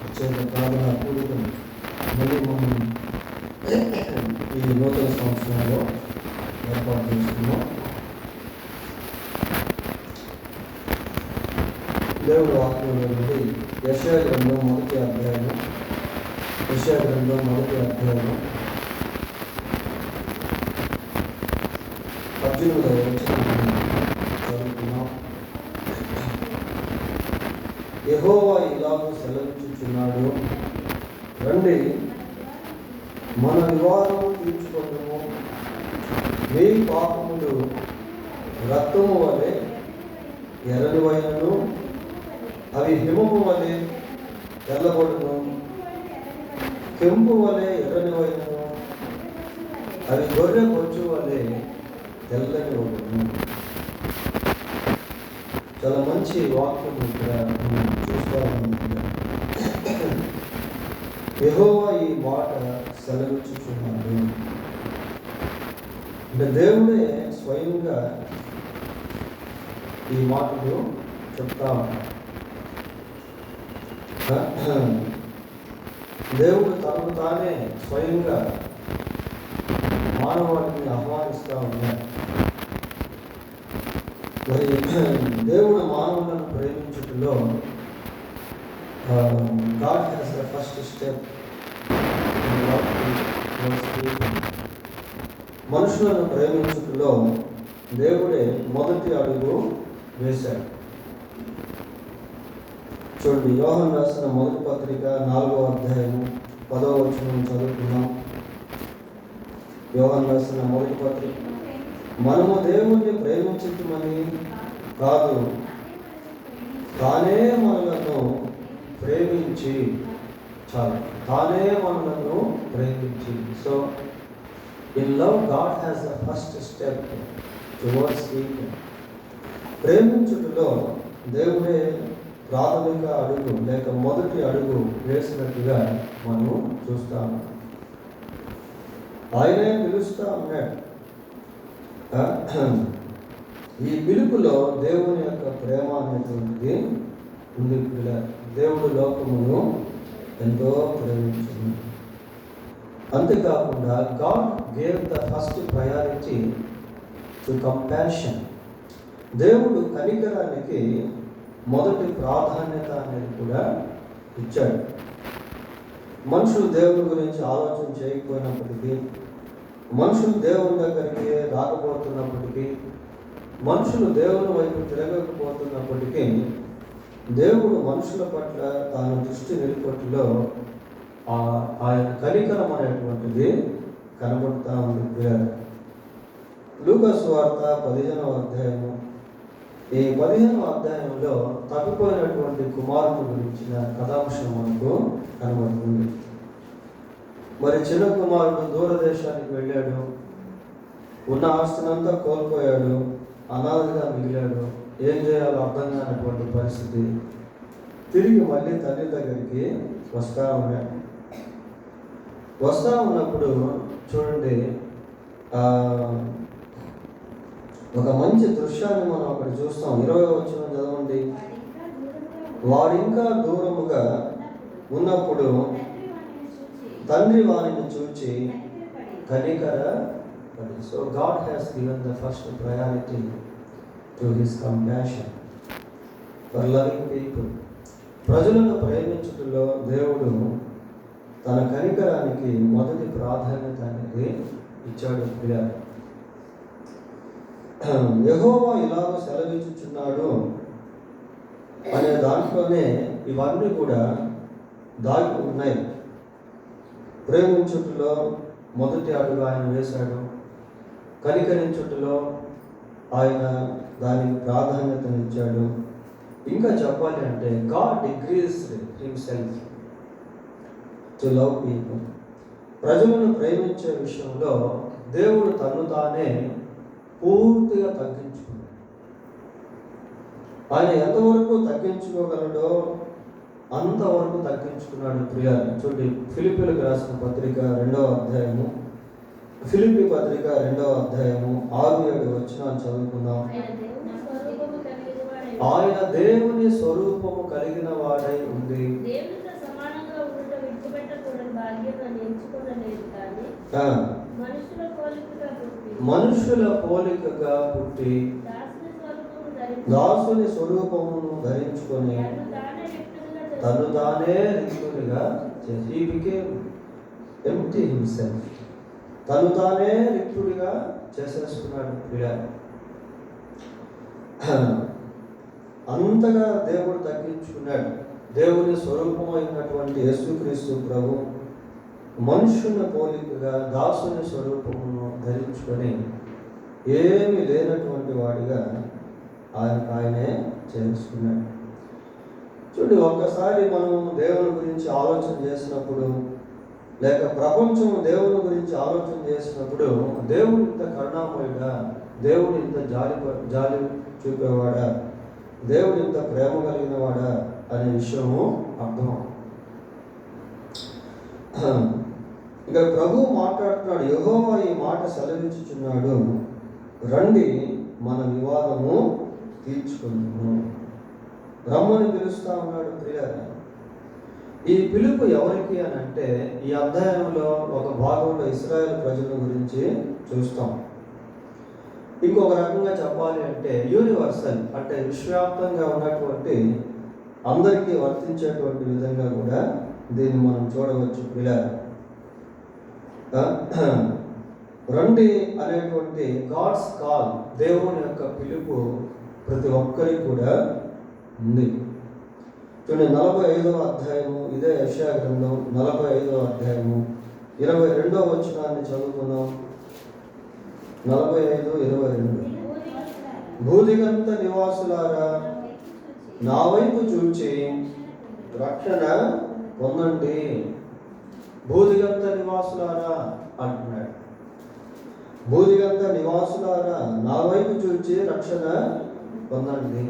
ప్రత్యేక ప్రార్థన పూర్వకం మళ్ళీ మనం ఈ నూతన సంవత్సరంలో ఏర్పాటు చేసుకున్నాం. దేవుడు వాక్యంలో నుండి యెషయా గ్రంథం మొదటి అధ్యాయం 18వ వచనాన్ని చదువుకున్నాం. యెహోవా ఇలాగూ సెలవిచ్చుచున్నాడు, రండి మన వివాదము తీర్చుకొనుము. మీ పాపములు రక్తము వలె ఎర్రనివైనను అవి హిమము వలె తెల్లబడును, కెంపు వలె ఎర్రనివైనను అవి గొర్రె బొచ్చు వలె తెల్లని వడును. చాలా మంచి వాక్యం ఇక్కడ చూస్తా ఉన్నాం. యెహోవా ఈ మాట సెలవిచ్చుచున్నాడు అంటే దేవుడే స్వయంగా ఈ మాటలు చెప్తా ఉన్నాడు. దేవుడు తనకు తానే స్వయంగా మానవాళిని ఆహ్వానిస్తూ ఉన్నాడు. మరి దేవుడు మానవులను ప్రేమించుటలో God has the first step in love towards people. మనుషులను ప్రేమించుటలో దేవుడే మొదటి అడుగు వేశాడు. చూడండి, యోహాను రాసిన మొదటి పత్రిక 4వ అధ్యాయము 10వ వచనం చదువుకున్నాం. యోహాను రాసిన మొదటి పత్రిక, మనము దేవుణ్ణి ప్రేమించుమని కాదు, తానే మనలను ప్రేమించి so in love God has the first step towards people. ప్రేమించుటలో దేవుడే ప్రాథమిక అడుగు లేక మొదటి అడుగు వేసినట్టుగా మనం చూస్తాము. ఆయనే పిలుస్తూ ఉన్నాడు. ఈ పిలుపులో దేవుని యొక్క ప్రేమ అనేటువంటిది ఉంది. దేవుడు లోకమును ఎంతో ప్రేమించింది. అంతేకాకుండా God gave the first priority to compassion. దేవుడు కనికరానికి మొదటి ప్రాధాన్యత అనేది కూడా ఇచ్చాడు. మనుషులు దేవుని గురించి ఆలోచన చేయకపోయినప్పటికీ, మనుషులు దేవుని దగ్గరికి రాకపోతున్నప్పటికీ, మనుషులు దేవుని వైపు తిరగకపోతున్నప్పటికీ, దేవుడు మనుషుల పట్ల తాను దృష్టి నిలుపుట్లో ఆయన కనికరం అనేటువంటిది కనబడుతూ ఉంది. లూకా సువార్త 15వ అధ్యాయము, ఈ 15వ అధ్యాయంలో తప్పిపోయినటువంటి కుమారుని గురించిన కథాంశం మనకు కనబడుతుంది. మరి చిన్న కుమారుడు దూరదేశానికి వెళ్ళాడు, ఉన్న ఆస్తినంతా కోల్పోయాడు, అనాథగా మిగిలాడు. ఏం చేయాలో అర్థం కానటువంటి పరిస్థితి. తిరిగి మళ్ళీ తండ్రి దగ్గరికి వస్తూ ఉన్నప్పుడు చూడండి, ఒక మంచి దృశ్యాన్ని మనం అక్కడ చూస్తాం. 20వ వచనం చదవండి. వాడు ఇంకా దూరముగా ఉన్నప్పుడు తండ్రి వారిని చూచి కనికర. So God has given the first priority to his compassion for loving people. ప్రజలను ప్రేమించుటలో దేవుడు తన కనికరానికి మొదటి ప్రాధాన్యత అనేది ఇచ్చాడు. యెహోవా ఇలాగ సెలవిచ్చుచున్నాడు అనే దాంట్లోనే ఇవన్నీ కూడా దాగి ఉన్నాయి. ప్రేమించుటలో మొదటి అడుగు ఆయన వేశాడు. కనికరించుటలో ఆయన దానికి ప్రాధాన్యతనిచ్చాడు. ఇంకా చెప్పాలి అంటే God decreased himself to love people. ప్రజలను ప్రేమించే విషయంలో దేవుడు తను తానే పూర్తిగా తగ్గించుకున్నాడు. ఆయన ఎంతవరకు తగ్గించుకోగలడో అంతవరకు తగ్గించుకున్నాడు. ప్రియాలు చూడండి, ఫిలిప్పీలకు రాసిన పత్రిక 2వ అధ్యాయము ఫిలిప్పీ పత్రిక 2వ అధ్యాయము 6-7 వచనాలు చదువుకుందాం. ఆయన దేవుని స్వరూపము కలిగిన వాడై ఉండి మనుషుల పోలికగా పుట్టి దాసుని స్వరూపమును ధరించుకొని తను తానే రిక్తునిగా చేసి he became empty himself. తను తానే రిక్తుడిగా చేసేసుకున్నాడు. అంతగా దేవుడు తగ్గించుకున్నాడు. దేవుని స్వరూపమైనటువంటి యేసుక్రీస్తు ప్రభు మనుషుని పోలికగా దాసుని స్వరూపమును ధరించుకొని ఏమీ లేనటువంటి వాడిగా ఆయనే చేసుకున్నాడు. చూడండి, ఒక్కసారి మనం దేవుని గురించి ఆలోచన చేసినప్పుడు, లేక ప్రపంచం దేవుని గురించి ఆలోచన చేసినప్పుడు, దేవుడు ఇంత కరుణామయుడా, దేవుడు ఇంత జాలి చూపేవాడా, దేవుడు ఇంత ప్రేమ కలిగిన వాడా అనే విషయము అర్థం. ఇక్కడ ప్రభువు మాట్లాడుతున్నాడు. యెహోవా ఈ మాట సెలవించుచున్నాడు, రండి మన వివాదము తీర్చుకుందాము. రమ్మని పిలుస్తా ఉన్నాడు. ప్రియులారా, ఈ పిలుపు ఎవరికి అని అంటే, ఈ అధ్యాయంలో ఒక భాగంలో ఇశ్రాయేలు ప్రజల గురించి చూస్తాం. ఇంకొక రకంగా చెప్పాలి అంటే యూనివర్సల్, అంటే విశ్వవ్యాప్తంగా ఉన్నటువంటి అందరికీ వర్తించేటువంటి విధంగా కూడా దీన్ని మనం చూడవచ్చు. ప్రియులారా, రండి అనేటువంటి గాడ్స్ కాల్, దేవుని యొక్క పిలుపు ప్రతి ఒక్కరికి కూడా ఉంది. చూడండి, 45వ అధ్యాయము, ఇదే యెషయా గ్రంథం 45వ అధ్యాయము 22వ వచనాన్ని చదువుకున్నాం. 45:22 భూదిగంత నివాసులారా నా వైపు చూచి రక్షణ పొందండి. భూదిగంత నివాసులారా అంటున్నాడు. భూదిగంత నివాసులారా నా వైపు చూచి రక్షణ పొందండి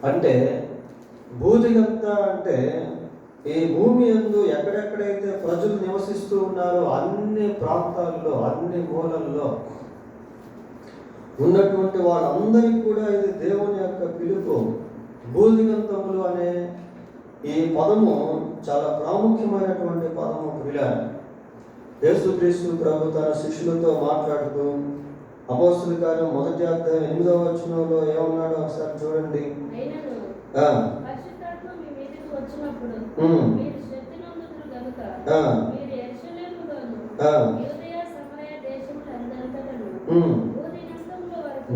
అంటే, భూదిగంత అంటే ఈ భూమి యందు ఎక్కడెక్కడైతే ప్రజలు నివసిస్తూ ఉన్నారో అన్ని ప్రాంతాల్లో, అన్ని మూలల్లో ఉన్నటువంటి వాళ్ళందరికీ కూడా ఇది దేవుని యొక్క పిలుపు. భూదిగంతములు అనే ఈ పదము చాలా ప్రాముఖ్యమైనటువంటి పదము. ప్రియులారా, యేసుక్రీస్తు ప్రభు తన శిష్యులతో మాట్లాడుతూ అపోస్తలుల కార్యం 1వ అధ్యాయం 8వ వచనంలో ఏమన్నాడో ఒకసారి చూడండి.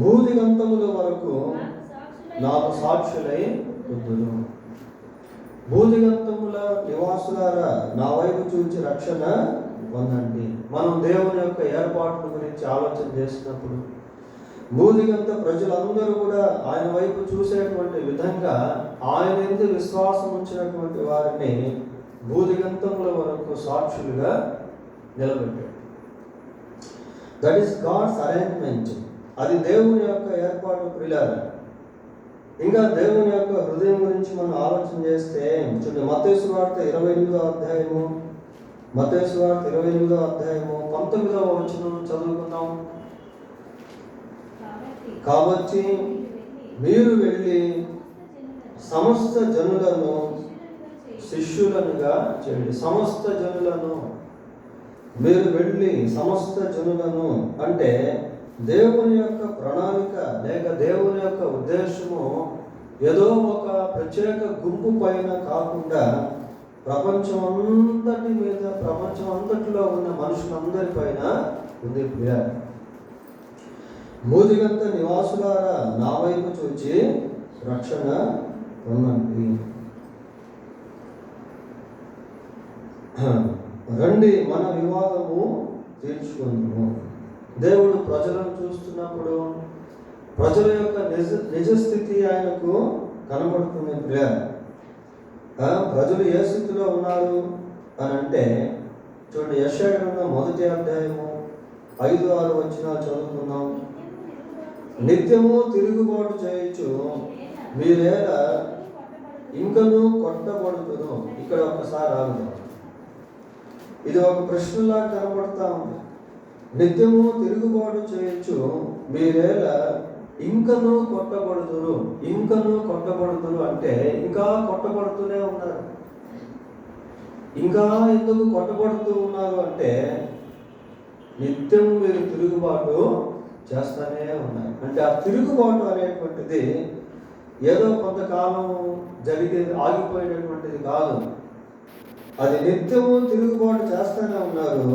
భూదిగంతముల వరకు నాకు సాక్షులై ఉందురు. భూదిగంతముల నివాసులారా నా వైపు చూచి రక్షణ పొందండి. మనం దేవుని యొక్క ఏర్పాట్ల గురించి ఆలోచన చేసినప్పుడు భూదిగంత ప్రజలందరూ కూడా ఆయన వైపు చూసేటువంటి విధంగా ఆయన యందు విశ్వాసం ఉంచినటువంటి వారిని భూదిగంతముల వరకు సాక్షులుగా నిలబెట్టాడు. That is God's arrangement. అది దేవుని యొక్క ఏర్పాటు. ప్రియులారా, ఇంకా దేవుని యొక్క హృదయం గురించి మనం ఆలోచన చేస్తే చూడండి, మత్తయి సువార్త 28వ అధ్యాయము 19వ వచనం చదువుకుందాం. కాబట్టి మీరు వెళ్ళి సమస్త జనులను శిష్యులనుగా చేయండి. సమస్త జనులను మీరు వెళ్ళి సమస్త జనులను అంటే దేవుని యొక్క ప్రణాళిక లేక దేవుని యొక్క ఉద్దేశము ఏదో ఒక ప్రత్యేక గుంపు పైన కాకుండా ప్రపంచం అంతటిలో ఉన్న మనుషులందరి పైన ఉంది. భూదిగంత నివాసులారా నా వైపు చూచి రక్షణ పొందండి. రండి మన వివాదము తీర్చుకుందాము. దేవుడు ప్రజలను చూస్తున్నప్పుడు ప్రజల యొక్క నిజస్థితి ఆయనకు కనబడుతుంది. ప్రజలు ఏ స్థితిలో ఉన్నారు అని అంటే చూడండి, యెషయా గ్రంథం 1వ అధ్యాయము 5-6 వచనాలు చదువుకుందాం. నిత్యము తిరుగుబాటు చేయొచ్చు మీరేలా ఇంకనూ కొట్టబడుతును. ఇక్కడ ఒకసారి ఆగుదాం. ఇది ఒక ప్రశ్నలా కనబడతా ఉంది. నిత్యము తిరుగుబాటు చేయొచ్చు, మీరేలా ఇంకనూ కొట్టబడుతురు. ఇంకనూ కొట్టబడుతురు అంటే ఇంకా కొట్టబడుతూనే ఉన్నారు. ఇంకా ఎందుకు కొట్టబడుతూ ఉన్నారు అంటే నిత్యం మీరు తిరుగుబాటు చేస్తూనే ఉన్నారు. అంటే ఆ తిరుగుబాటు అనేటువంటిది ఏదో కొంతకాలం జరిగేది, ఆగిపోయినటువంటిది కాదు. అది నిత్యము తిరుగుబాటు చేస్తూనే ఉన్నారు,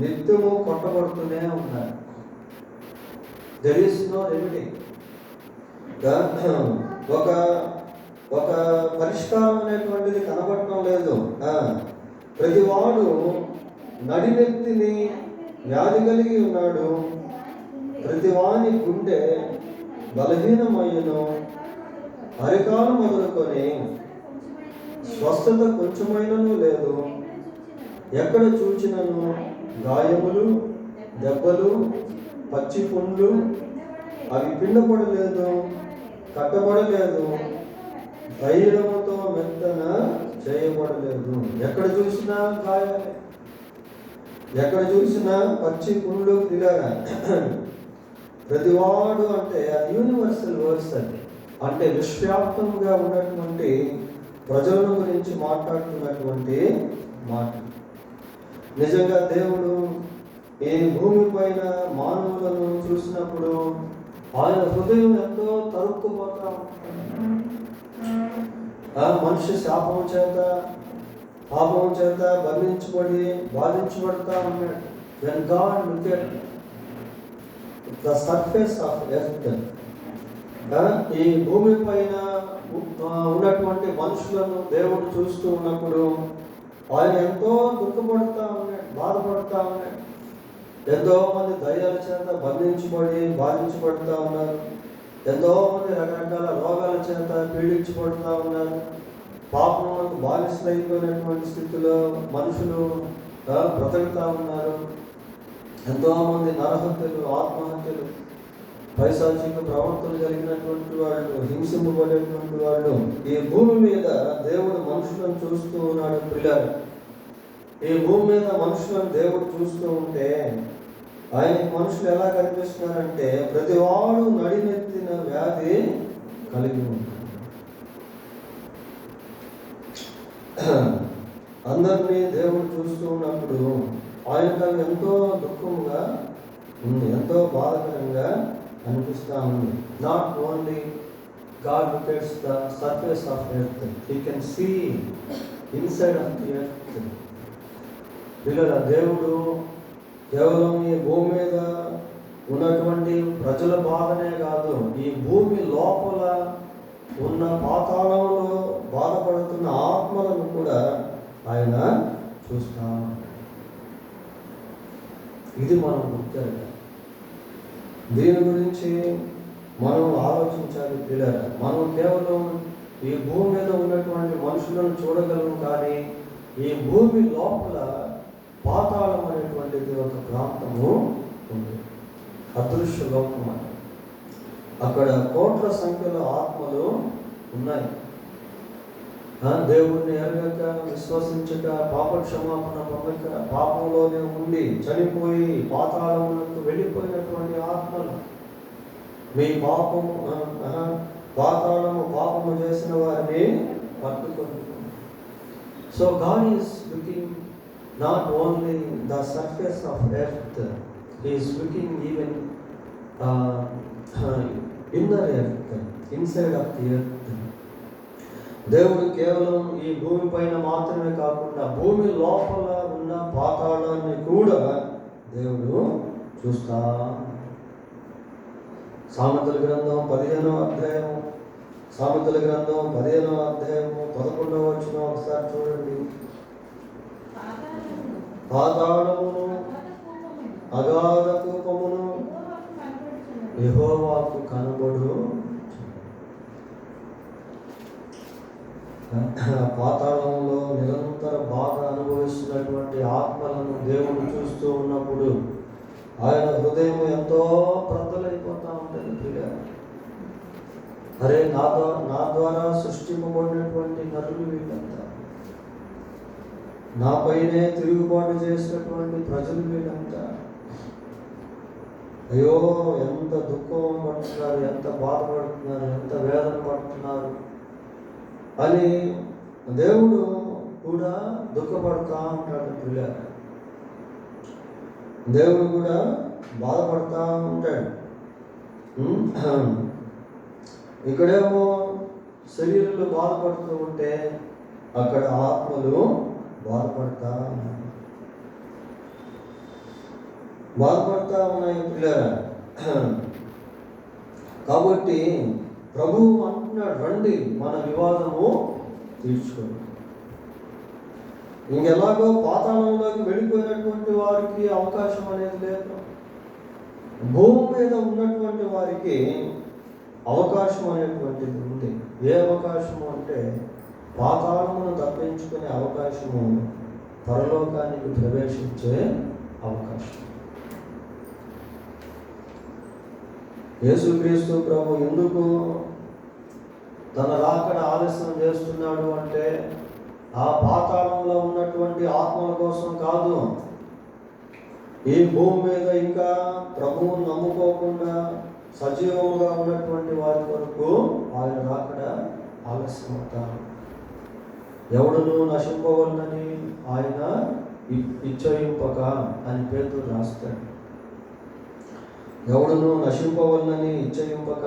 నిత్యము కొట్టబడుతూనే ఉన్నారు. There is no remedy. ఒక ఒక పరిష్కారం అనేటువంటిది కనబడటం లేదు. ప్రతివాడు నడినెత్తిని వ్యాధి కలిగి ఉన్నాడు, ప్రతివాని గుండె బలహీనమయ్యను, అరికాలు మొదలుకొని స్వస్థత కొంచెమైనను లేదు, ఎక్కడ చూచినను గాయములు, దెబ్బలు, పచ్చి పుండ్లు, అవి పిండపడలేదు, కట్టబడలేదు, తైలముతో మెత్తన చేయబడలేదు. ఎక్కడ చూసినా గాయాలే, ఎక్కడ చూసినా పచ్చి పుండ్లు. తిరగా ప్రతివాడు అంటే అది యూనివర్సల్ వర్డ్స్ అది. అంటే విశ్వవ్యాప్తంగా ఉన్నటువంటి ప్రజల గురించి మాట్లాడుతున్నటువంటి మాట. నిజంగా దేవుడు ఈ భూమి పైన మానవులను చూసినప్పుడు ఆయన హృదయం ఎంతో తరుక్కుపోతా ఉంటాడు. మనిషి శాపం చేత, పాపం చేత బంధించబడి బాధించబడతా ఉన్నాడు. When God looked at the surface of earth, ఈ భూమి పైన ఉన్నటువంటి మనుషులను దేవుడు చూస్తూ ఉన్నప్పుడు ఆయన ఎంతో దుఃఖపడుతూ ఉన్నాడు, బాధపడుతూ ఉన్నాడు. ఎంతో మంది దయ్యాల చేత బంధించబడి బాధించబడుతూ ఉన్నారు. ఎంతో మంది రకరకాల రోగాల చేత పీడించబడుతూ ఉన్నారు. పాపములకు బానిసలైపోయినటువంటి స్థితిలో మనుషులు బ్రతుకుతూ ఉన్నారు. ఎంతోమంది నరహత్యలు, ఆత్మహత్యలు, పైశాచిక ప్రవర్తన కలిగినటువంటి వాళ్ళు, హింసింపబడేటువంటి వాళ్ళు ఈ భూమి మీద దేవుడు మనుషులను చూస్తూ ఉన్నాడు. పిల్లలు, ఈ భూమి మీద మనుషులను దేవుడు చూస్తూ ఉంటే ఆయనకి మనుషులు ఎలా కనిపిస్తున్నారంటే ప్రతివాడు నడినెత్తిన వ్యాధి కలిగి ఉంటారు. అందరినీ దేవుడు చూస్తూ ఉన్నప్పుడు ఆయనకు ఎంతో దుఃఖంగా ఉంది, ఎంతో బాధకరంగా అనిపిస్తూ ఉంది. Not only God looks at the surface of earth, he can see inside of the earth. పిల్లల దేవుడు కేవలం ఈ భూమి మీద ఉన్నటువంటి ప్రజల బాధనే కాదు, ఈ భూమి లోపల ఉన్న పాతాళంలో బాధపడుతున్న ఆత్మలను కూడా ఆయన చూస్తాం. ఇది మనం గుర్తెరగాలి. దీని గురించి మనం ఆలోచించాలి. పిల్లల, మనం కేవలం ఈ భూమి మీద ఉన్నటువంటి మనుషులను చూడగలము, కానీ ఈ భూమి లోపల పాతాళం అనేటువంటిది ఒక ప్రాంతము ఉంది, అదృశ్య లోకం అని. అక్కడ కోట్ల సంఖ్యలో ఆత్మలు ఉన్నాయి. దేవుణ్ణి ఎరగక, విశ్వసించక, పాప క్షమాపణ పొందక, పాపంలోనే ఉండి చనిపోయి పాతాళములకు వెళ్ళిపోయినటువంటి ఆత్మలు. మీ పాపము పాపము చేసిన వారిని పట్టుకొని. So God is looking not only the surface of earth, he is looking even inner earth, inside of the earth. దేవుడు కేవలం ఈ భూమి పైన మాత్రమే కాకుండా భూమి లోపల ఉన్న పాతాళాన్ని కూడా దేవుడు చూస్తా. సామెతల గ్రంథం 15వ అధ్యాయము, సామెతల గ్రంథం 15వ అధ్యాయము 11వ వచనం ఒకసారి చూడండి. పాతాళమును అగాధ కూపమును యెహోవాకు కనబడు. పాతాళంలో నిరంతర బాధ అనుభవిస్తున్నటువంటి ఆత్మలను దేవుడు చూస్తూ ఉన్నప్పుడు ఆయన హృదయం ఎంతో ప్రద్దలైపోతూ ఉంటుంది. అరే, నా ద్వారా సృష్టింపబడినటువంటి నరులు వీళ్ళంతా, నాపైనే తిరుగుబాటు చేసినటువంటి ప్రజలు వీళ్ళంతా, అయ్యో ఎంత దుఃఖం పడుతున్నారు, ఎంత బాధపడుతున్నారు, ఎంత వేదన పడుతున్నారు అని దేవుడు కూడా దుఃఖపడుతూ ఉంటాడు పిల్లలు. దేవుడు కూడా బాధపడుతూ ఉంటాడు. ఇక్కడేమో శరీరంలో బాధపడుతూ ఉంటే అక్కడ ఆత్మలు బాధపడతా ఉన్నాయి పిల్లరా. కాబట్టి ప్రభువు అంటున్నాడు, రండి మన వివాదము తీర్చుకోండి. ఇంకెలాగో పాతాళంలోకి వెళ్ళిపోయినటువంటి వారికి అవకాశం అనేది లేదు. భూమి మీద ఉన్నటువంటి వారికి అవకాశం అనేటువంటిది ఉంది. ఏ అవకాశము అంటే పాతాళమును తప్పించుకునే అవకాశము, పరలోకానికి ప్రవేశించే అవకాశం. యేసుక్రీస్తు ప్రభు ఎందుకు తన రాకడ ఆలస్యం చేస్తున్నాడు అంటే ఆ పాతాళంలో ఉన్నటువంటి ఆత్మల కోసం కాదు. ఈ భూమి మీద ఇంకా ప్రభువును నమ్ముకోకుండా సజీవంగా ఉన్నటువంటి వారి కొరకు ఆయన రాకడ ఆలస్యం అవుతారు. ఎవడును నశింపవలనని ఆయన ఇచ్చయింపక అని పేతురు రాస్తాడు. ఎవడును నశింపవలనని ఇచ్చయింపక,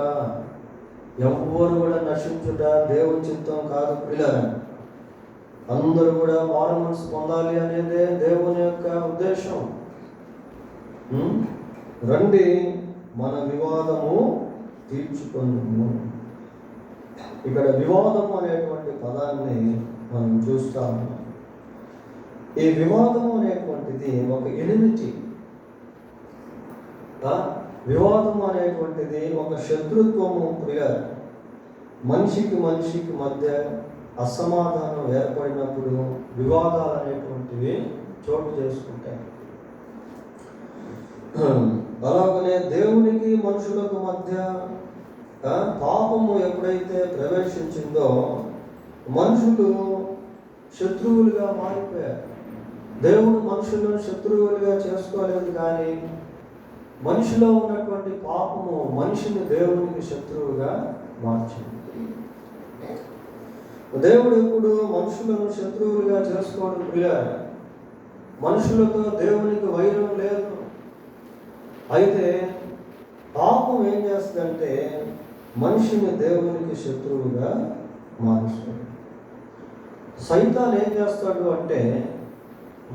ఎవరు కూడా నశించుట దేవుని చిత్తం కాదు పిల్లలు. అందరూ కూడా మారు మనసు పొందాలి అనేదే దేవుని యొక్క ఉద్దేశం. రండి మన వివాదము తీర్చుకుందాము. ఇక్కడ వివాదము అనేటువంటి పదాన్ని మనం చూస్తాము. ఈ వివాదము అనేటువంటిది ఒక ఎనిమిది, వివాదము అనేటువంటిది ఒక శత్రుత్వము. మనిషికి మధ్య అసమాధానం ఏర్పడినప్పుడు వివాదాలు అనేటువంటివి చోటు చేసుకుంటాయి. అలాగనే దేవునికి మనుషులకు మధ్య పాపము ఎప్పుడైతే ప్రవేశించిందో మనుషులు శత్రువులుగా మారిపోయారు. దేవుడు మనుషులను శత్రువులుగా చేసుకోలేదు, కానీ మనిషిలో ఉన్నటువంటి పాపము మనిషిని దేవునికి శత్రువుగా మార్చింది. దేవుడు ఎప్పుడు మనుషులను శత్రువులుగా చేసుకోవడం పిల్లలు. మనుషులతో దేవునికి వైరం లేదు. అయితే పాపం ఏం చేస్తుందంటే మనిషిని దేవునికి శత్రువుగా మారుస్తాడు. సైతాన్ ఏం చేస్తాడు అంటే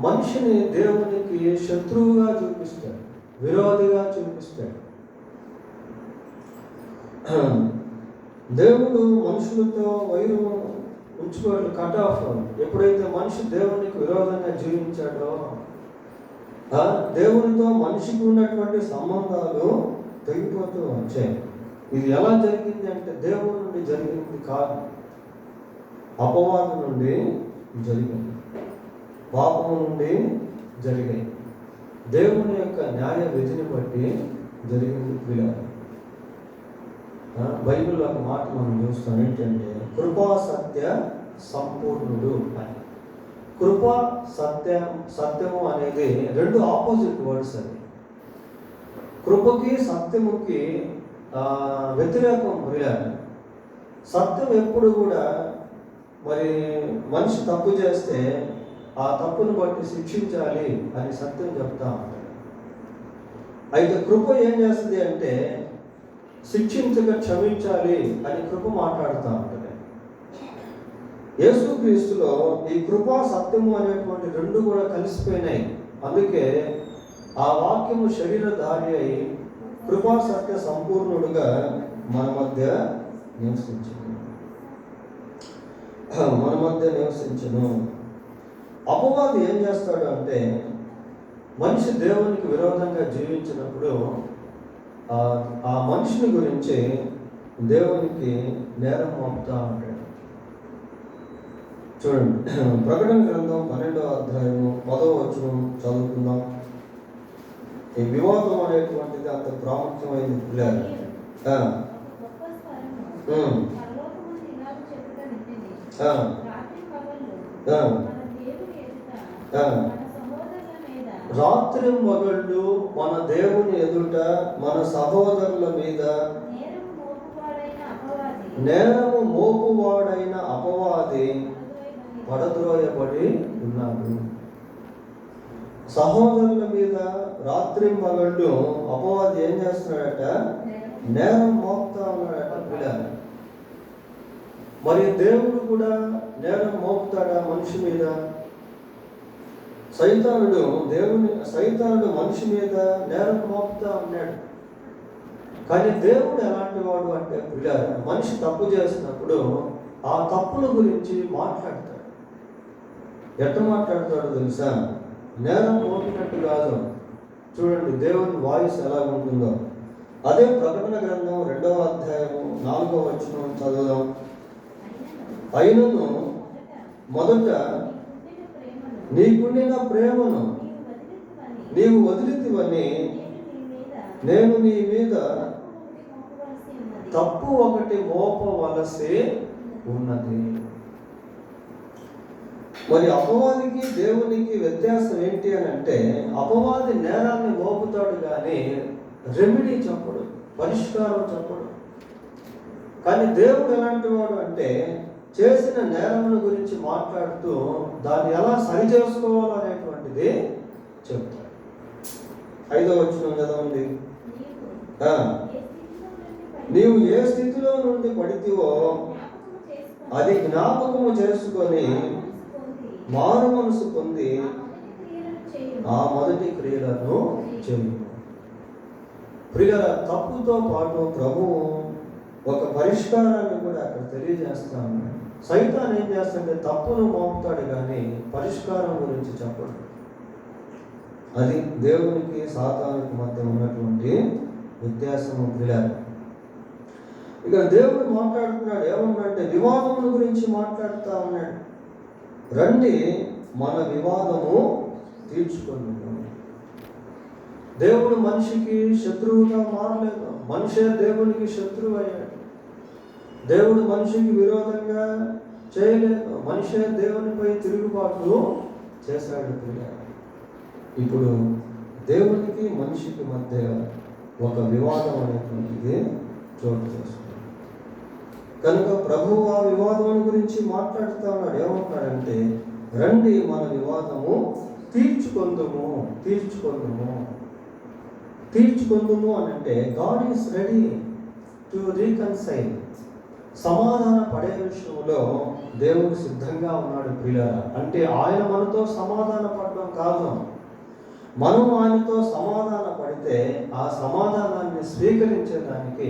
మనిషిని దేవునికి శత్రువుగా చూపిస్తాడు, విరోధిగా చూపిస్తాడు. దేవుడు మనుషులతో వైరం ఉంచుకోవడం కట్ ఆఫ్. ఎప్పుడైతే మనిషి దేవునికి విరోధంగా జీవించాడో దేవునితో మనిషికి ఉన్నటువంటి సంబంధాలు తెగిపోతూ వచ్చాయి. ఇది ఎలా జరిగింది అంటే దేవుని నుండి జరిగింది కాదు, అపవాదం నుండి జరిగింది, పాపము నుండి జరిగాయి. దేవుని యొక్క న్యాయ విధిని బట్టి జరిగింది పిల్లలు. బైబిల్లో ఒక మాట మనం చూస్తాం, ఏంటంటే కృపా సత్య సంపూర్ణుడు అని. కృప సత్యము అనేది రెండు ఆపోజిట్ వర్డ్స్. అది కృపకి సత్యముకి వ్యతిరేకం. సత్యం ఎప్పుడు కూడా మరి మనిషి తప్పు చేస్తే ఆ తప్పును బట్టి శిక్షించాలి అని సత్యం చెప్తా ఉంటాడు. అయితే కృప ఏం చేస్తుంది అంటే శిక్షించక క్షమించాలి అని కృప మాట్లాడుతూ ఉంటుంది. యేసుక్రీస్తులో ఈ కృపా సత్యము అనేటువంటి రెండు కూడా కలిసిపోయినాయి. అందుకే ఆ వాక్యము శరీరధారి అయి కృపా సత్య సంపూర్ణుడుగా మన మధ్య నివసించను. అపవాది ఏం చేస్తాడు అంటే మనిషి దేవునికి విరోధంగా జీవించినప్పుడు ఆ మనిషిని గురించి దేవునికి నేరం మోపుతా ఉంటాడు. చూడండి, ప్రకటన గ్రంథం 12వ అధ్యాయము 10వ వచనం చదువుకుందాం. ఈ వివాదం అనేటువంటిది అంత ప్రాముఖ్యమైనది పిల్లలు. రాత్రి మగళ్ళు మన దేవుని ఎదుట ఎదుట మన సహోదరుల మీద నేరము మోపువాడైన అపవాది పడద్రోయబడి ఉన్నాడు. సహోదరుల మీద రాత్రింబగళ్ళు అపవాది ఏం చేస్తున్నాడట? నేరం మోపుతా ఉన్నాడట పిల్లలు. మరి దేవుడు కూడా నేరం మోపుతాడా మనిషి మీద? సైతానుడు మనిషి మీద నేరం మోపుతా ఉన్నాడు. కానీ దేవుడు ఎలాంటి వాడు అంటే పిల్లలు, మనిషి తప్పు చేసినప్పుడు ఆ తప్పుల గురించి మాట్లాడతాడు. ఎట్లా మాట్లాడతాడో తెలుసా? నేరం మోపినట్టు కాదు. చూడండి దేవుని వాయిస్ ఎలా ఉంటుందో. అదే ప్రకటన గ్రంథం 2వ అధ్యాయము 4వ వచనం చదువుదాం. అయినను మొదట నీకుండిన ప్రేమను నీవు వదిలితివని నేను నీ మీద తప్పు ఒకటి మోపవలసి ఉన్నది. మరి అపవాదికి దేవునికి వ్యత్యాసం ఏంటి అని అంటే, అపవాది నేరాన్ని మోపుతాడు కానీ రెమెడీ చెప్పడు, పరిష్కారం చెప్పడు. కానీ దేవుడు ఎలాంటి వాడు అంటే చేసిన నేరముల గురించి మాట్లాడుతూ దాన్ని ఎలా సరి చేసుకోవాలనేటువంటిది చెప్తాడు. 5వ వచనం చదవండి. నీవు ఏ స్థితిలో నుండి పడితివో అది జ్ఞాపకము చేసుకొని మారు మనసు పొంది ఆ మొదటి క్రియలను చేయి. ప్రియుల, తప్పుతో పాటు ప్రభువు ఒక పరిష్కారాన్ని కూడా అక్కడ తెలియజేస్తా ఉన్నాడు. సైతాన్ ఏం చేస్తాడంటే తప్పును మోపుతాడు కానీ పరిష్కారం గురించి చెప్పడు. అది దేవునికి సాతానుకి మధ్య ఉన్నటువంటి వ్యత్యాసము పిల్లలు. ఇక దేవుడు మాట్లాడుతున్నాడు. ఏమన్నాడంటే వివాదముల గురించి మాట్లాడుతూ ఉన్నాడు. రండి మన వివాదము తీర్చుకుందాము. దేవుడు మనిషికి శత్రువుగా మారలేదు. మనిషే దేవునికి శత్రువు అయ్యాడు. దేవుడు మనిషికి విరోధంగా చేయలేదు. మనిషే దేవునిపై తిరుగుబాటు చేశాడు. ఇప్పుడు దేవునికి మనిషికి మధ్య ఒక వివాదం అనేటువంటిది చోటు చేసుకుంది. కనుక ప్రభువు ఆ వివాదం గురించి మాట్లాడుతూ ఉన్నాడు. ఏమంటున్నాడంటే రండి మన వివాదము తీర్చుకుందుము అని అంటే God is ready to reconcile. సమాధాన పడే విషయంలో దేవుడు సిద్ధంగా ఉన్నాడు ప్రియులారా. అంటే ఆయన మనతో సమాధాన పడడం కాదు, మనం ఆయనతో సమాధాన పడితే ఆ సమాధానాన్ని స్వీకరించడానికి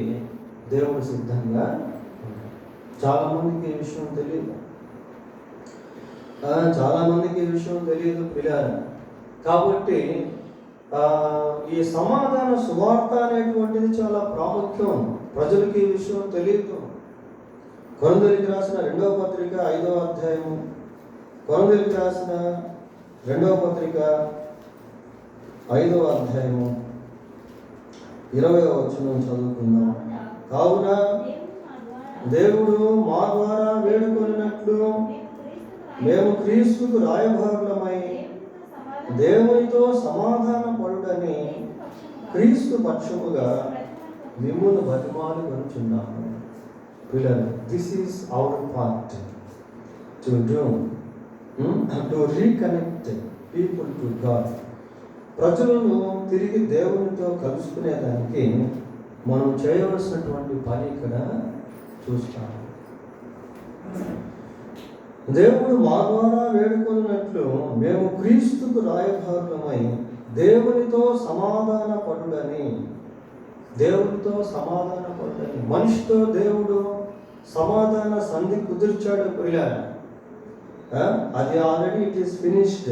దేవుడు సిద్ధంగా. చాలామందికి ఈ విషయం తెలియదు పిల్లారు. కాబట్టి ఈ సమాధాన సువార్త అనేటువంటిది చాలా ప్రాముఖ్యం. ప్రజలకి ఈ విషయం తెలియదు. కొరింథీయులకు రాసిన 2వ పత్రిక 5వ అధ్యాయము, కొరింథీయులకు రాసిన 2వ పత్రిక 5వ అధ్యాయము 20వ వచనం చదువుకుందాం. కావున దేవుడు మా ద్వారా వేడుకొనినట్లు మేము క్రీస్తుకు రాయభారులమై దేవునితో సమాధాన పడుడని క్రీస్తు పక్షముగా మిమ్మును బతిమాలు కొనుచున్నాము. పిల్లలు, this is our part to reconnect people to God. ప్రజలను తిరిగి దేవునితో కలుసుకునేదానికి మనం చేయవలసినటువంటి పని ఇక్కడ చూస్తాము. దేవుడు మా ద్వారా వేడుకొన్నట్లు మేము క్రీస్తుకు రాయభారులమై దేవునితో సమాధాన పడుడని. మనిషితో దేవుడు సమాధాన సంధి కుదిర్చాడు పిల్లలు. అది ఆల్రెడీ ఇట్ ఈస్ ఫినిష్డ్.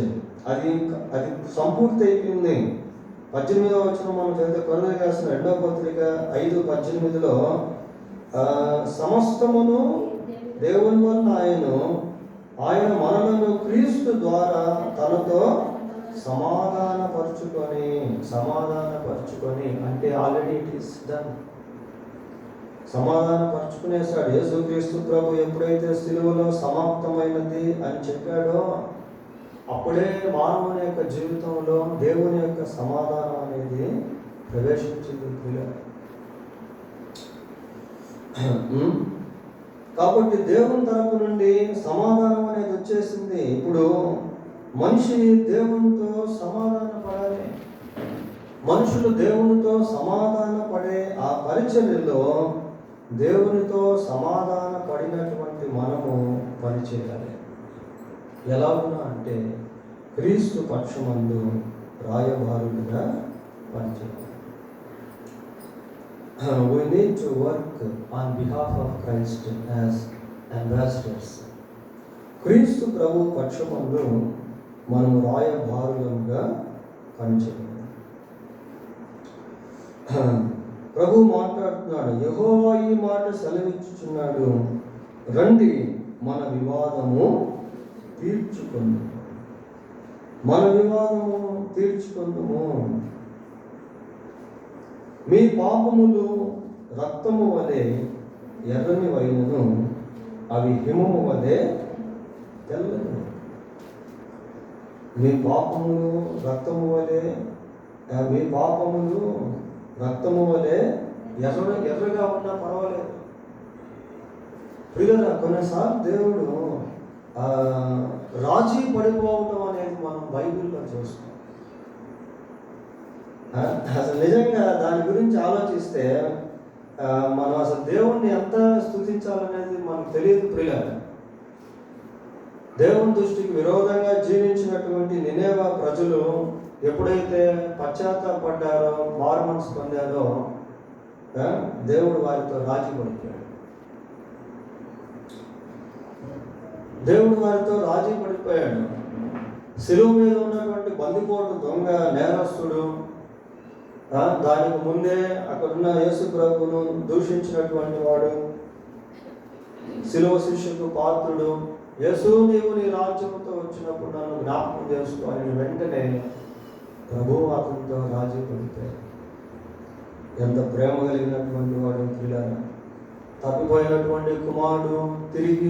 అది సంపూర్తి అయిపోయింది. 18వ వచనం మనం చదివితే కొరింథీయులకు రాసిన 2వ పత్రిక 5:18 సమస్తమును దేవుని వల్ల ఆయన మనలను క్రీస్తు ద్వారా తనతో సమాధానపరుచుకొని అంటే ఆల్రెడీ ఇట్ ఈస్ డన్. సమాధానపరుచుకునేసాడు. యేసుక్రీస్తు ప్రభు ఎప్పుడైతే సిలువలో సమాప్తమైనది అని చెప్పాడో అప్పుడే మానవుని యొక్క జీవితంలో దేవుని యొక్క సమాధానం అనేది ప్రవేశించింది ప్రియులారా. కాబట్టి దేవుని తరపు నుండి సమాధానం అనేది వచ్చేసింది. ఇప్పుడు మనిషి దేవునితో సమాధాన పడాలి. మనుషులు దేవునితో సమాధాన పడే ఆ పరిచర్యలో దేవునితో సమాధాన పడినటువంటి మనము పనిచేయాలి. ఎలాగునా అంటే క్రీస్తు పక్షమందు రాయబారులుగా పనిచేయాలి. We need to work on behalf of Christ as ambassadors. క్రీస్తు ప్రభు పక్షమందు మనము రాయబారులుగా పనిచేయాలి. ప్రభు మాట్లాడుతున్నాడు, యెహోవా ఈ మాట సెలవిచ్చుచున్నాడు, రండి మన వివాదము తీర్చుకుందాము, మన వివాదము తీర్చుకుందాము. మీ పాపములు రక్తము వలె ఎర్రని వైనను, అవి హిమము వలె తెల్లని. మీ పాపములు రక్తము వలె ఎర్రగా ఉన్నా పర్వాలేదు. ప్రియులారా, కొన్నిసార్లు దేవుడు రాజీ పడిపోవటం అనేది మనం బైబిల్లో చూస్తాం. అసలు నిజంగా దాని గురించి ఆలోచిస్తే మనం అసలు దేవుణ్ణి ఎంత స్తుతించాలనేది మనకు తెలియదు ప్రియులారా. దేవుని దృష్టికి విరోధంగా జీవించినటువంటి నినేవా ప్రజలు ఎప్పుడైతే పశ్చాత్తాపడ్డారో, మారు మనసు పొందారో, దేవుడు వారితో రాజీ పడిపోయాడు. శిలువ మీద ఉన్నటువంటి బందిపోటు దొంగ నేరస్తుడు, దానికి ముందే అక్కడున్న యేసు ప్రభువును దూషించినటువంటి వాడు, శిలువ శిక్షకు పాత్రుడు, యేసు నీవు నీ రాజ్యంతో వచ్చినప్పుడు నన్ను జ్ఞాపకం చేసుకో అని వెంటనే ప్రభువు అతనితో రాజీ పడిపోయాడు. ఎంత ప్రేమ కలిగినటువంటి వాడు ప్రియులారా. తప్పిపోయినటువంటి కుమారుడు తిరిగి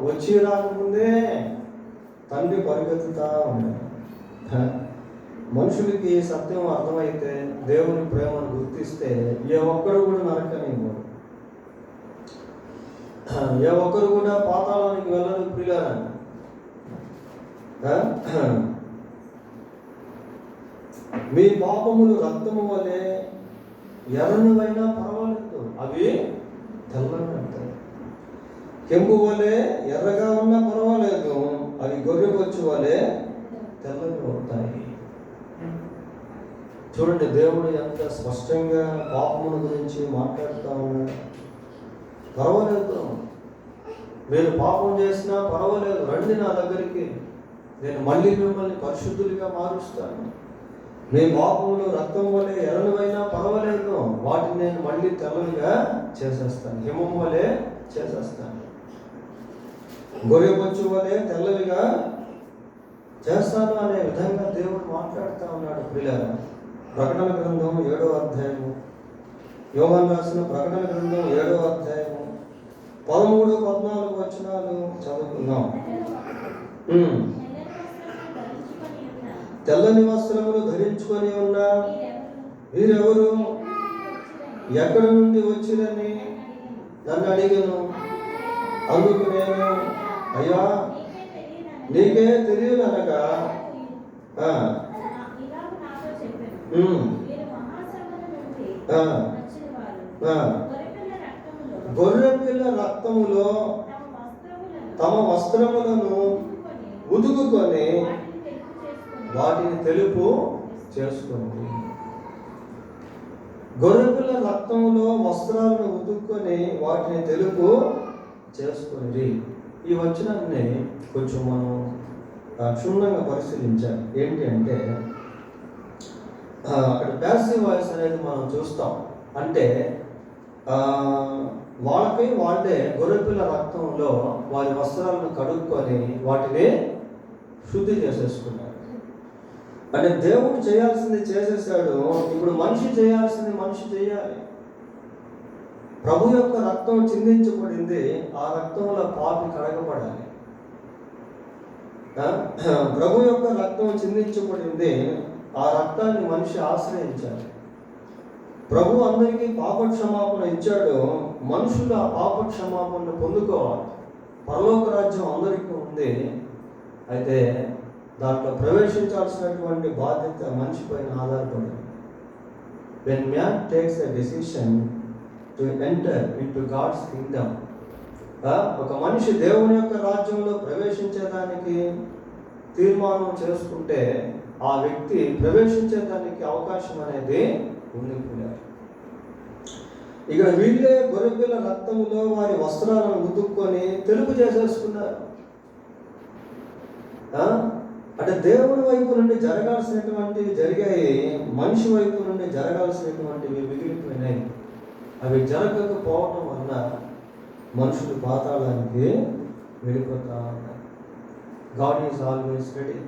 వచ్చి రాకముందే తండ్రి పరిగెత్తుతా ఉన్నాడు. మనుషులకి సత్యం అర్థమైతే, దేవుని ప్రేమను గుర్తిస్తే ఏ ఒక్కరు కూడా నరకనివ్వరు, ఏ ఒక్కరు కూడా పాతాళానికి వెళ్ళరు ప్రియులారా. మీ పాపములు రక్తము వలె ఎర్రనివైనా పర్వాలేదు, అవి తెల్లని అంటారు. కెంపు వలె ఎర్రగా ఉన్నా పర్వాలేదు, అవి గొర్రెబొచ్చు వలె తెల్లని అవుతాయి. చూడండి, దేవుడు ఎంత స్పష్టంగా పాపముల గురించి మాట్లాడుతూ ఉన్నాడు. పర్వాలేదు, మీరు పాపం చేసినా పర్వాలేదు, రండి నా దగ్గరికి, నేను మళ్ళీ మిమ్మల్ని పరిశుద్ధులుగా మారుస్తాను. మీ పాపములు రక్తం వలె ఎర్రనివైనా పర్వాలేదు, వాటిని నేను మళ్ళీ తెల్లగా చేసేస్తాను, హిమం వలె చేసేస్తాను, గొర్రెబొచ్చు వలె తెల్లవిగా చేస్తాను అనే విధంగా దేవుడు మాట్లాడుతూ ఉన్నాడు ప్రియులారా. ప్రకటన గ్రంథం 7వ అధ్యాయము, యోహాను రాసిన ప్రకటన గ్రంథం 7వ అధ్యాయము 13-14 వచనాలు చదువుకుందాం. తెల్లని వస్త్రములు ధరించుకొని ఉన్న వీరెవరు, ఎక్కడి నుండి వచ్చిరని నన్ను అడిగాను. అందుకు నేను, అయ్యా నీకే తెలియదనగా గొర్రెపిల్ల రక్తములో తమ వస్త్రములను ఉతుకుకొని వాటిని తెలుపు చేసుకోండి. గొర్రెపిల్ల రక్తములో వస్త్రాలను ఉతుక్కొని వాటిని తెలుపు చేసుకోండి. ఈ వచనాన్ని కొంచెం మనం క్షుణ్ణంగా పరిశీలించాలి. ఏంటి అంటే, అక్కడ ప్యాసివ్ వాయిస్ అనేది మనం చూస్తాం. అంటే వాళ్ళకి వాళ్ళే గొర్రెపిల్ల రక్తంలో వారి వస్త్రాలను కడుక్కొని వాటిని శుద్ధి చేసేసుకున్నారు. అంటే దేవుడు చేయాల్సింది చేసేసాడు, ఇప్పుడు మనిషి చేయాల్సింది మనిషి చేయాలి. ప్రభు యొక్క రక్తం చిందించబడింది, ఆ రక్తంలో పాపి కడగబడాలి. ప్రభు యొక్క రక్తం చిందించబడింది, ఆ రక్తాన్ని మనిషి ఆశ్రయించాలి. ప్రభు అందరికీ పాప క్షమాపణ ఇచ్చాడు. మనుషులు ఆ పాప క్షమాపణను పొందుకోవాలి. పరలోక రాజ్యం అందరికీ ఉంది. అయితే దాంట్లో ప్రవేశించాల్సినటువంటి బాధ్యత మనిషి పైన ఆధారపడింది. When man takes a decision to enter into God's kingdom, ఒక మనిషి దేవుని యొక్క రాజ్యంలో ప్రవేశించేదానికి తీర్మానం చేసుకుంటే ఆ వ్యక్తి ప్రవేశించేదానికి అవకాశం అనేది ఉంది. ఇక వీళ్ళే గొర్రెపిల్ల రక్తములో వారి వస్త్రాలను ఉతుక్కొని తెలుపు చేసేసుకున్నారు. అంటే దేవుని వైపు నుండి జరగాల్సినటువంటివి జరిగాయి, మనిషి వైపు నుండి జరగాల్సినటువంటివి మిగిలిపోయినాయి. అవి జరగకపోవడం వల్ల మనుషులు పాతాళానికి వెళ్ళిపోతా ఉన్నారు. God is always ready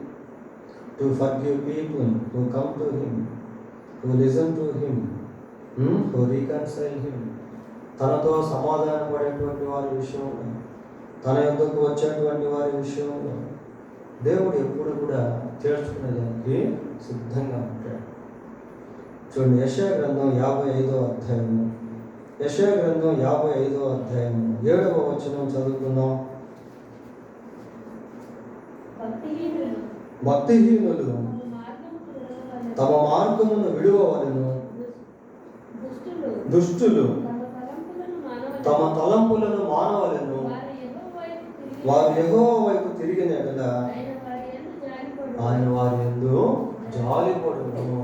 to forgive people who come to him, who listen to him, who reconcile him. తనతో సమాధాన పడేటువంటి వారి విషయంలో, తన యొద్దకు వచ్చేటువంటి వారి విషయంలో దేవుడు ఎప్పుడు కూడా చేర్చుకునేదానికి సిద్ధంగా ఉంటాడు. చూడండి, యెషయా గ్రంథం 55వ అధ్యాయము, యెషయా గ్రంథం 55వ అధ్యాయము 7వ వచనం చదువుకుందాం. భక్తిహీనులు తమ మార్గమును విడువవలెను, దుష్టులు తమ తలంపులను మానవలెను, వారు యెహోవా వైపు తిరిగిన యెడల ఆయన వారి యందు జాలిపడును.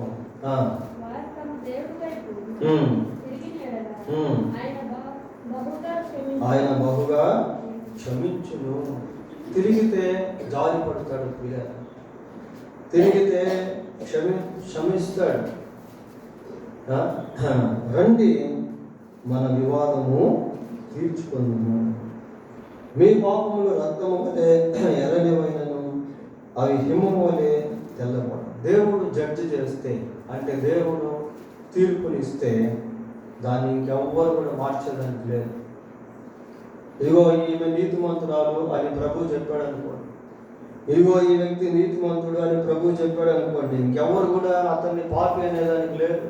ఆయన బహుగా క్షమించును. తిరిగితే జాలి పడతాడు పిల్లలు, తిరిగితే క్షమిస్తాడు. రండి మన వివాదము తీర్చుకుందాము. మీ పాపములు రక్తము వలె ఎర్రనివైనను అవి హిమము వలె తెల్లబడు. దేవుడు జడ్జి చేస్తే, అంటే దేవుడు తీర్పునిస్తే దాన్ని ఇంకెవ్వరు కూడా మార్చేదానికి లేదు. ఇదిగో ఈమె నీతిమంతురాలు అని ప్రభు చెప్పాడు అనుకోండి, ఇదిగో ఈ వ్యక్తి నీతిమంతుడు అని ప్రభు చెప్పాడు అనుకోండి, ఇంకెవ్వరు కూడా అతన్ని పాపి అనేదానికి లేదు,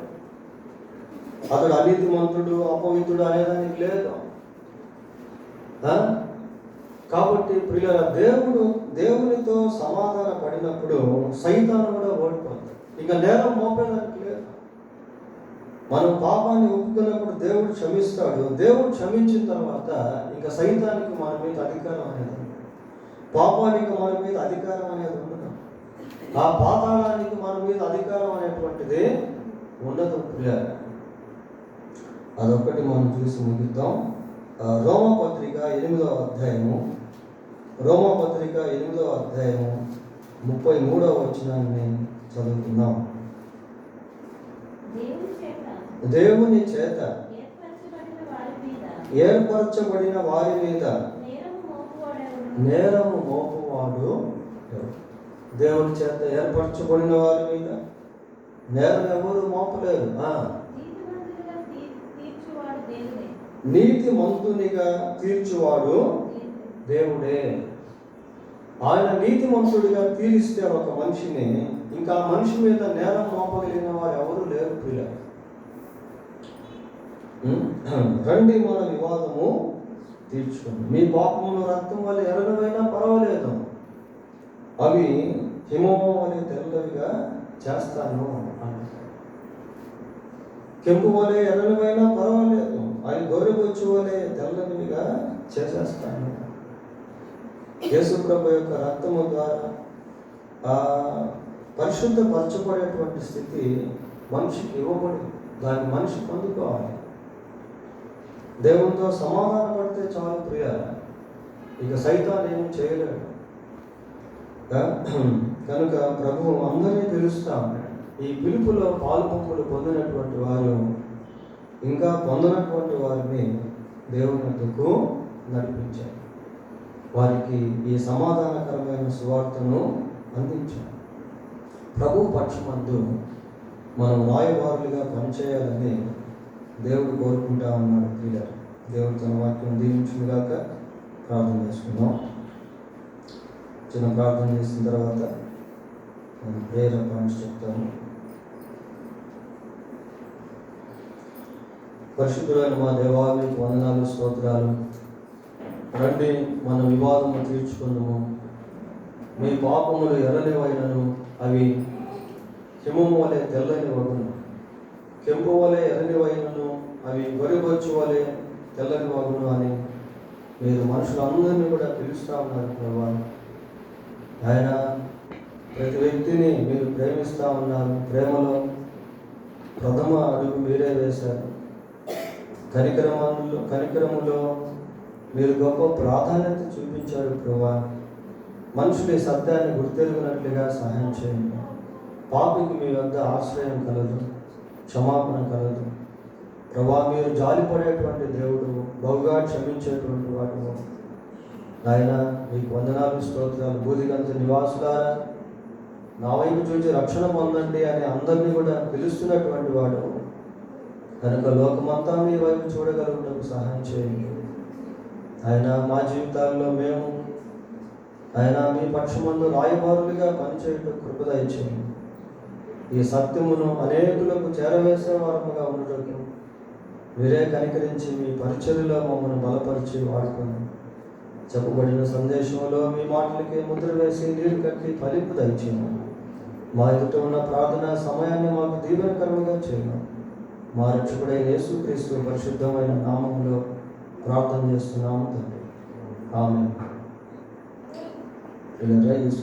అతడు అనీతిమంతుడు అపవిత్రుడు అనేదానికి లేదు. కాబట్టి ప్రియుల దేవునితో సమాధాన పడినప్పుడు సైతాను కూడా ఓడిపోతాడు. ఇక నేరం మోపేదానికి లేదు. మనం పాపాన్ని ఒప్పుకున్నప్పుడు దేవుడు క్షమిస్తాడు. దేవుడు క్షమించిన తర్వాత ఇక సైతానికి మన మీద అధికారం అనేది, పాపానికి మన మీద అధికారం అనేది ఉండదు, ఆ పాతాళానికి మన మీద అధికారం అనేటువంటిది ఉండదు. అదొక్కటి మనం చూసి ముగిద్దాం. రోమపత్రిక 8వ అధ్యాయము, రోమపత్రిక 8వ అధ్యాయము 33వ వచనాన్ని చదువుకుందాం. దేవుని చేత ఏర్పరచబడిన వారి మీద నేరము మోపువాడు. దేవుని చేత ఏర్పరచబడిన వారి మీద నేరం ఎవరు మోపలేరు. నీతి మంతునిగా తీర్చువాడు దేవుడే. ఆయన నీతిమంతుడిగా తీరిస్తే ఒక మనిషిని, ఇంకా మనిషి మీద నేరం మోపగలిగిన వారు ఎవరు లేరు. పిల్ల రండి మన వివాదము తీర్చుకోండి. మీ పాపమును రక్తం వల్ల ఎర్రనివైనా పర్వాలేదు, అవి హిమము వలె తెల్లవిగా చేస్తాను. కెంపు వలె ఎర్రనివైనా పర్వాలేదు, అవి గొర్రెబొచ్చు వలె తెల్లనివిగా చేసేస్తాను. యేసు ప్రభు యొక్క రక్తము ద్వారా పరిశుద్ధపరచబడేటువంటి స్థితి మనిషికి ఇవ్వబడి దాన్ని మనిషి పొందుకోవాలి. దేవునితో సమాధాన పడితే చాలు ప్రియ, ఇక సైతాన్ ఏం చేయలేడు. కనుక ప్రభు అందరినీ పిలుస్తా ఉన్నాడు. ఈ పిలుపులో పాల్పంపులు పొందినటువంటి వారు ఇంకా పొందినటువంటి వారిని దేవుని వద్దకు నడిపించారు. వారికి ఈ సమాధానకరమైన సువార్తను అందించారు. ప్రభు పక్షమందు మనం రాయబారులుగా పనిచేయాలని దేవుడు కోరుకుంటా ఉన్నాడు. ప్రియులారా, దేవుడు తన వాక్యం దీవించుగాక. ప్రార్థన చేసుకుందాం. చిన్న ప్రార్థన చేసిన తర్వాత నేను ప్రేయర్ పాయింట్స్ చెప్తాను. పరిశుద్ధులైన మా దేవా, మీకు వందనాలు, స్తోత్రాలు. రండి, మన వివాదము తీర్చుకుందాము. మీ పాపములు ఎర్రనివైనను అవి హిమము వలె తెల్లని వగును, కెంపు వలె ఎర్రనివైనను అవి గొరిబొచ్చు వలె తెల్లని వగును అని మీరు మనుషులందరినీ కూడా పిలుస్తూ ఉన్నారు ప్రభా. ఆయన ప్రతి వ్యక్తిని మీరు ప్రేమిస్తూ ఉన్నారు. ప్రేమలో ప్రథమ అడుగు మీరే వేశారు. కనికరములో మీరు గొప్ప ప్రాధాన్యత చూపించారు ప్రభా. మనుషులు సత్యాన్ని గుర్తెరుగునట్లుగా సహాయం చేయండి. పాపికి మీ వద్ద ఆశ్రయం కలదు, క్షమాపణ కలదు ప్రభా. మీరు జాలిపడేటువంటి దేవుడు, బహుగా క్షమించేటువంటి వాడు. ఆయన మీకు వందనాలు, స్తోత్రాలు. బూదిగంత నివాసులారా, నా వైపు చూసి రక్షణ పొందండి అని అందరినీ కూడా పిలుస్తున్నటువంటి వాడు కనుక లోకమంతా మీ వైపు చూడగలుగుటకు సహాయం చేయండి. ఆయన మా జీవితాల్లో మేము ఆయన మీ పక్షమందు రాయబారులుగా పనిచేయటం కృప దయచేయండి. ఈ సత్యమును అనేకులకు చేరవేసే వారముగా ఉండటం మీరే కనికరించి మీ పరిచర్యలో మమ్మల్ని బలపరిచి వాడుకొని చెప్పబడిన సందేశంలో మీ మాటలకి ముద్ర వేసి నీరు కట్టి ఫలింపు దయచేయండి. మా ఎదుట ఉన్న ప్రార్థన సమయాన్ని మాకు దీవెనకరంగా చేయండి. మా రక్షకుడైన యేసుక్రీస్తు పరిశుద్ధమైన నామములో ప్రార్థన చేస్తున్నాము తండ్రి. ఆమేన్.